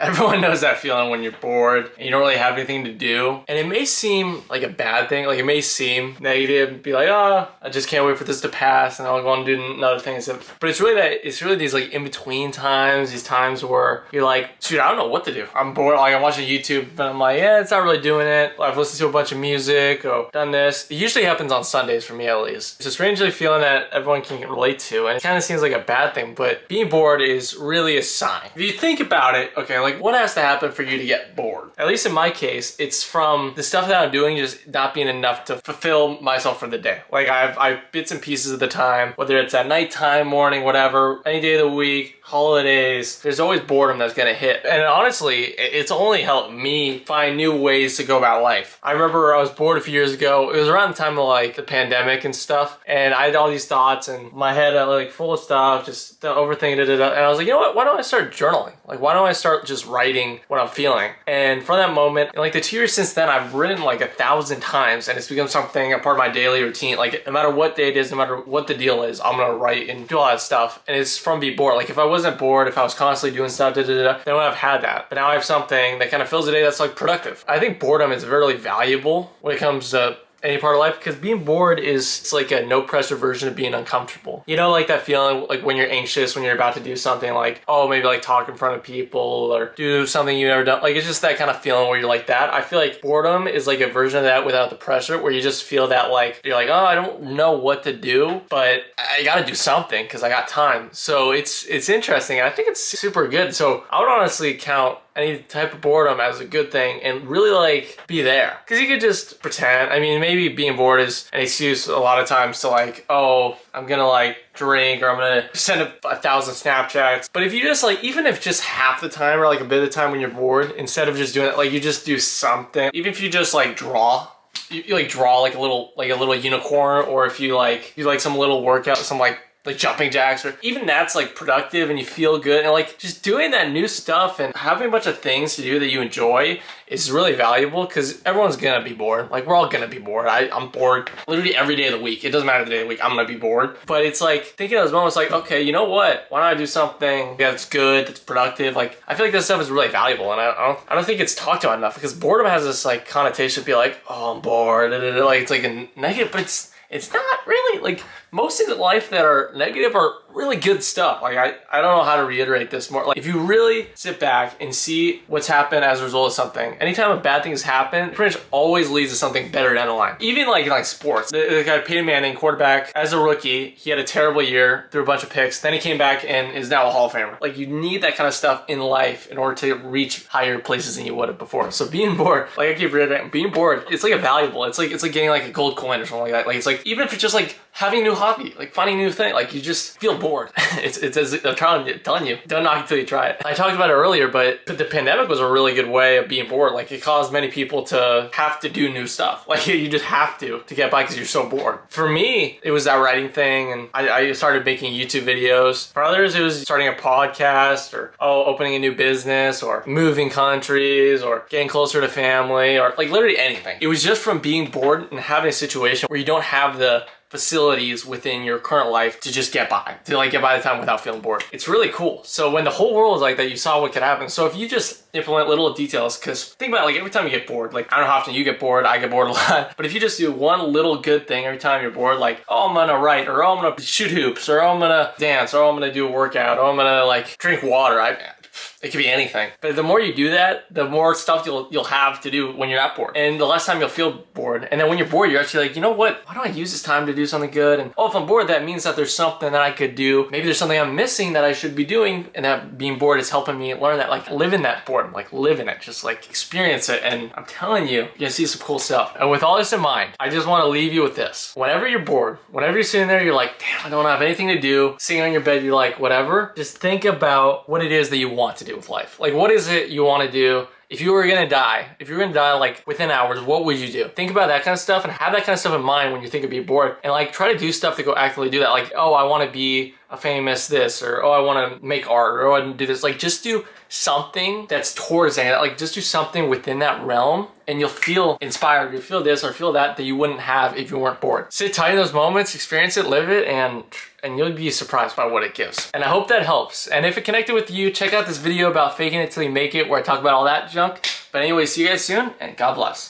Everyone knows that feeling when you're bored and you don't really have anything to do. And it may seem like a bad thing, like it may seem negative, be like, oh, I just can't wait for this to pass and I'll go and do another thing. But it's really these like in-between times, these times where you're like, shoot, I don't know what to do. I'm bored, like I'm watching YouTube, but I'm like, yeah, it's not really doing it. I've listened to a bunch of music or done this. It usually happens on Sundays for me at least. It's a strangely feeling that everyone can relate to, and it kind of seems like a bad thing, but being bored is really a sign. If you think about it, okay, like what has to happen for you to get bored? At least in my case, it's from the stuff that I'm doing just not being enough to fulfill myself for the day. Like I've bits and pieces of the time, whether it's at nighttime, morning, whatever, any day of the week, holidays, there's always boredom that's gonna hit. And honestly, it's only helped me find new ways to go about life. I remember I was bored a few years ago. It was around the time of like the pandemic and stuff, and I had all these thoughts and my head like full of stuff, just overthinking it. And I was like, you know what, why don't I start journaling? Like, why don't I start just writing what I'm feeling? And from that moment, in like the 2 years since then, I've written like 1,000 times, and it's become something, a part of my daily routine. Like no matter what day it is, no matter what the deal is, I'm gonna write and do all that stuff. And it's from being bored. Like if I wasn't bored, if I was constantly doing stuff, then I wouldn't have had that. But now I have something that kind of fills the day that's like productive. I think boredom is really valuable when it comes to any part of life, because being bored it's like a no pressure version of being uncomfortable. You know, like that feeling like when you're anxious, when you're about to do something like, oh, maybe like talk in front of people or do something you've never done. Like it's just that kind of feeling where you're like that. I feel like boredom is like a version of that without the pressure, where you just feel that like, you're like, oh, I don't know what to do, but I gotta do something because I got time. So it's interesting, and I think it's super good. So I would honestly count any type of boredom as a good thing and really like be there, because you could just pretend. I mean, maybe being bored is an excuse a lot of times to like, oh, I'm gonna like drink, or I'm gonna send 1,000 Snapchats. But if you just like, even if just half the time or like a bit of the time when you're bored, instead of just doing it, like you just do something. Even if you just like draw, you like draw like a little unicorn, or if you like some little workout, some like jumping jacks, or even that's like productive and you feel good. And like just doing that new stuff and having a bunch of things to do that you enjoy is really valuable, because everyone's gonna be bored. Like we're all gonna be bored. I'm bored literally every day of the week. It doesn't matter the day of the week, I'm gonna be bored. But it's like thinking of those moments like, okay, you know what? Why don't I do something that's good, that's productive? Like I feel like this stuff is really valuable, and I don't think it's talked about enough, because boredom has this like connotation to be like, oh, I'm bored. Like it's like a negative, but it's not really. Like most things in life that are negative are really good stuff. Like I don't know how to reiterate this more. Like if you really sit back and see what's happened as a result of something, anytime a bad thing has happened, it pretty much always leads to something better down the line. Even like in sports, the guy Peyton Manning, quarterback, as a rookie, he had a terrible year, threw a bunch of picks, then he came back and is now a Hall of Famer. Like you need that kind of stuff in life in order to reach higher places than you would have before. So being bored, like I keep reiterating, being bored, it's like a valuable. It's like getting like a gold coin or something like that. Like it's like, even if it's just like having a new hobby, like finding a new thing, like you just feel bored. It's as I'm telling you, don't knock it till you try it. I talked about it earlier, but the pandemic was a really good way of being bored. Like it caused many people to have to do new stuff. Like you just have to get by because you're so bored. For me, it was that writing thing, and I started making YouTube videos. For others, it was starting a podcast, or opening a new business, or moving countries, or getting closer to family, or like literally anything. It was just from being bored and having a situation where you don't have the facilities within your current life to just get by the time without feeling bored. It's really cool. So when the whole world is like that, you saw what could happen. So if you just implement little details, because think about it, like every time you get bored, like I don't know how often you get bored, I get bored a lot, but if you just do one little good thing every time you're bored, like, oh, I'm gonna write, or oh, I'm gonna shoot hoops, or oh, I'm gonna dance, or oh, I'm gonna do a workout, or I'm gonna like drink water. It could be anything. But the more you do that, the more stuff you'll have to do when you're not bored. And the less time you'll feel bored. And then when you're bored, you're actually like, you know what? Why don't I use this time to do something good? And if I'm bored, that means that there's something that I could do. Maybe there's something I'm missing that I should be doing. And that being bored is helping me learn that, like live in that boredom, like live in it, just like experience it. And I'm telling you, you're gonna see some cool stuff. And with all this in mind, I just wanna leave you with this. Whenever you're bored, whenever you're sitting there, you're like, damn, I don't have anything to do. Sitting on your bed, you're like, whatever. Just think about what it is that you want to do with life. Like, what is it you want to do? if you were gonna die, like within hours, what would you do? Think about that kind of stuff and have that kind of stuff in mind when you think of being bored, and like try to do stuff to go actively do that. Like, oh, I want to be a famous this, or oh, I want to make art, or oh, I want to do this. Like, just do something that's towards that. Like, just do something within that realm, and you'll feel inspired. You'll feel this or feel that you wouldn't have if you weren't bored. Sit tight in those moments, experience it, live it, and you'll be surprised by what it gives. And I hope that helps. And if it connected with you, check out this video about faking it till you make it, where I talk about all that junk. But anyway, see you guys soon, and God bless.